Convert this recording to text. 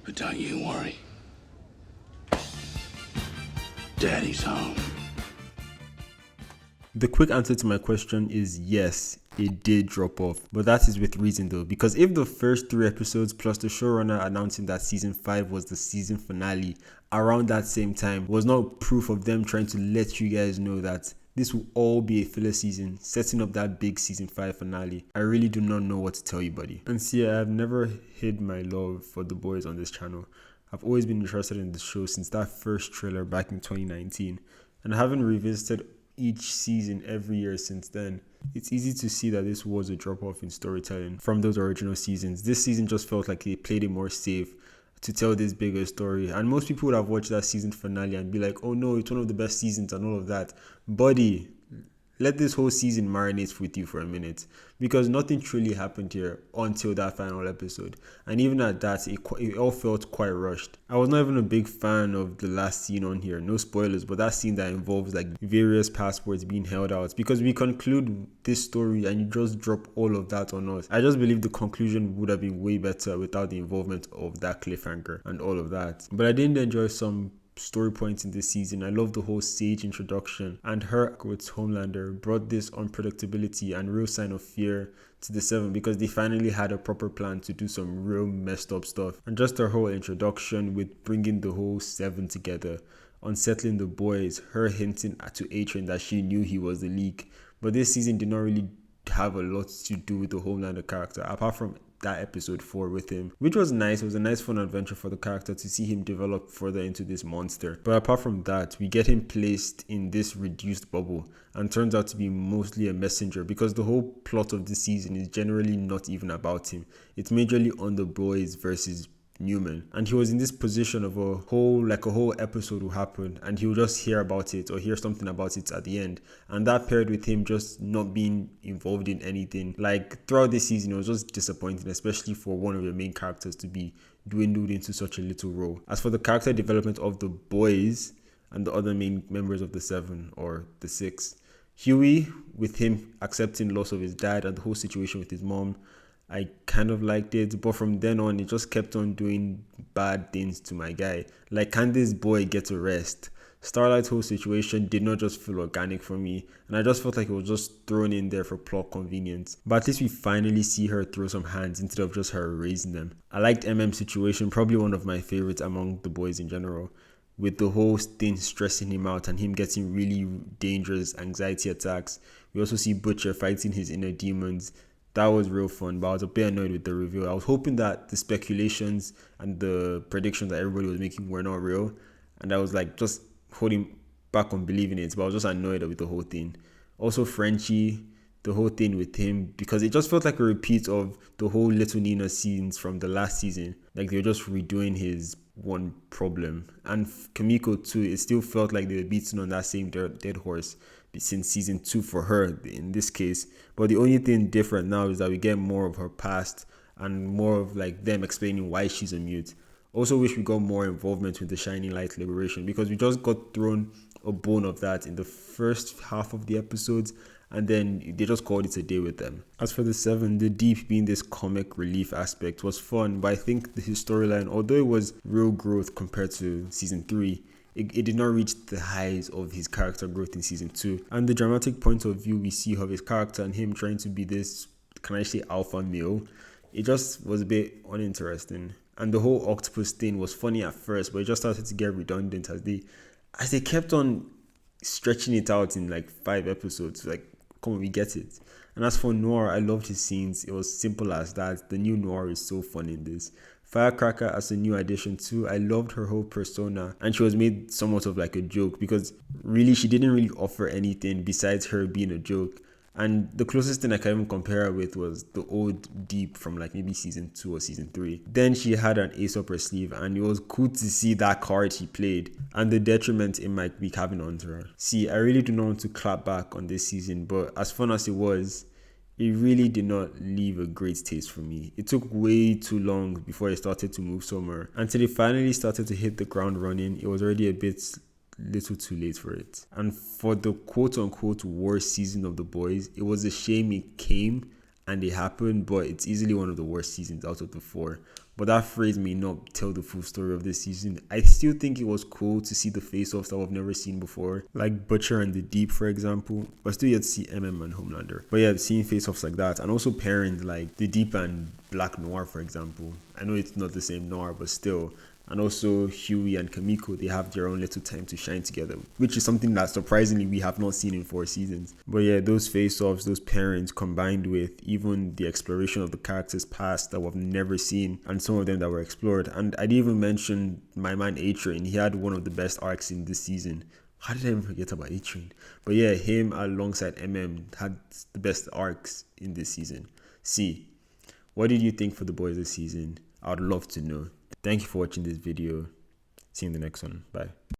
But don't you worry. Daddy's home. The quick answer to my question is yes, it did drop off. But that is with reason though, because if the first 3 episodes plus the showrunner announcing that season 5 was the season finale around that same time was not proof of them trying to let you guys know that this will all be a filler season, setting up that big season 5 finale, I really do not know what to tell you, buddy. And see, I've never hid my love for The Boys on this channel. I've always been interested in the show since that first trailer back in 2019, and I haven't revisited each season every year since then. It's easy to see that this was a drop-off in storytelling from those original seasons. This season just felt like they played it more safe to tell this bigger story, and most people would have watched that season finale and be like, oh no, it's one of the best seasons and all of that. Buddy, let this whole season marinate with you for a minute, because nothing truly happened here until that final episode, and even at that, it all felt quite rushed. I was not even a big fan of the last scene on here, no spoilers, but that scene that involves like various passports being held out, because we conclude this story and you just drop all of that on us. I just believe the conclusion would have been way better without the involvement of that cliffhanger and all of that. But I did enjoy some story points in this season. I love the whole Sage introduction, and her with Homelander brought this unpredictability and real sign of fear to the Seven, because they finally had a proper plan to do some real messed up stuff. And just her whole introduction with bringing the whole Seven together, unsettling the boys, her hinting to A-Train that she knew he was the leak. But this season did not really have a lot to do with the Homelander character, apart from that episode 4 with him, which was nice. It was a nice fun adventure for the character to see him develop further into this monster. But apart from that, we get him placed in this reduced bubble and turns out to be mostly a messenger, because the whole plot of this season is generally not even about him. It's majorly on the boys versus Newman, and he was in this position of a whole episode will happen and he'll just hear about it or hear something about it at the end, and that paired with him just not being involved in anything. Like throughout this season, it was just disappointing, especially for one of your main characters to be dwindled into such a little role. As for the character development of the boys and the other main members of the Seven or the Six, Huey, with him accepting loss of his dad and the whole situation with his mom, I kind of liked it, but from then on, it just kept on doing bad things to my guy. Like, can this boy get a rest? Starlight's whole situation did not just feel organic for me, and I just felt like it was just thrown in there for plot convenience. But at least we finally see her throw some hands instead of just her raising them. I liked MM's situation, probably one of my favorites among the boys in general, with the whole thing stressing him out and him getting really dangerous anxiety attacks. We also see Butcher fighting his inner demons. That was real fun, but I was a bit annoyed with the reveal. I was hoping that the speculations and the predictions that everybody was making were not real, and I was like just holding back on believing it, but I was just annoyed with the whole thing. Also Frenchie, the whole thing with him, because it just felt like a repeat of the whole Little Nina scenes from the last season. Like they were just redoing his one problem. And Kamiko too, it still felt like they were beating on that same dead horse since season 2 for her in this case. But the only thing different now is that we get more of her past and more of like them explaining why she's a mute. Also wish we got more involvement with the Shining Light Liberation, because we just got thrown a bone of that in the first half of the episodes, and then they just called it a day with them. As for the Seven, the Deep being this comic relief aspect was fun, but I think his storyline, although it was real growth compared to season 3, it did not reach the highs of his character growth in season 2. And the dramatic point of view we see of his character and him trying to be this, can I say, alpha male, it just was a bit uninteresting. And the whole octopus thing was funny at first, but it just started to get redundant as they kept on stretching it out in like 5 episodes. Like, come on, we get it. And as for Noir, I loved his scenes. It was simple as that. The new Noir is so fun in this. Firecracker as a new addition too. I loved her whole persona, and she was made somewhat of like a joke, because really she didn't really offer anything besides her being a joke. And the closest thing I can even compare her with was the old Deep from like maybe season 2 or season 3. Then she had an ace up her sleeve, and it was cool to see that card she played and the detriment it might be having onto her. See, I really do not want to clap back on this season, but as fun as it was, it really did not leave a great taste for me. It took way too long before it started to move somewhere. Until it finally started to hit the ground running, it was already a bit little too late for it. And for the quote-unquote worst season of The Boys, it was a shame it came and it happened, but it's easily one of the worst seasons out of the 4. but that phrase may not tell the full story of this season. I still think it was cool to see the face-offs that we've never seen before, like Butcher and the Deep, for example, but still yet to see MM and Homelander. But yeah, seeing face-offs like that, and also pairing like the Deep and Black Noir, for example. I know it's not the same Noir, but still. And also Huey and Kamiko, they have their own little time to shine together, which is something that surprisingly we have not seen in 4 seasons. But yeah, those face-offs, those pairings, combined with even the exploration of the characters' past that we've never seen, and some of them that were explored. And I didn't even mention my man A-Train. He had one of the best arcs in this season. How did I even forget about A-Train? But yeah, him alongside MM had the best arcs in this season. See, what did you think for the boys this season? I would love to know. Thank you for watching this video. See you in the next one. Bye.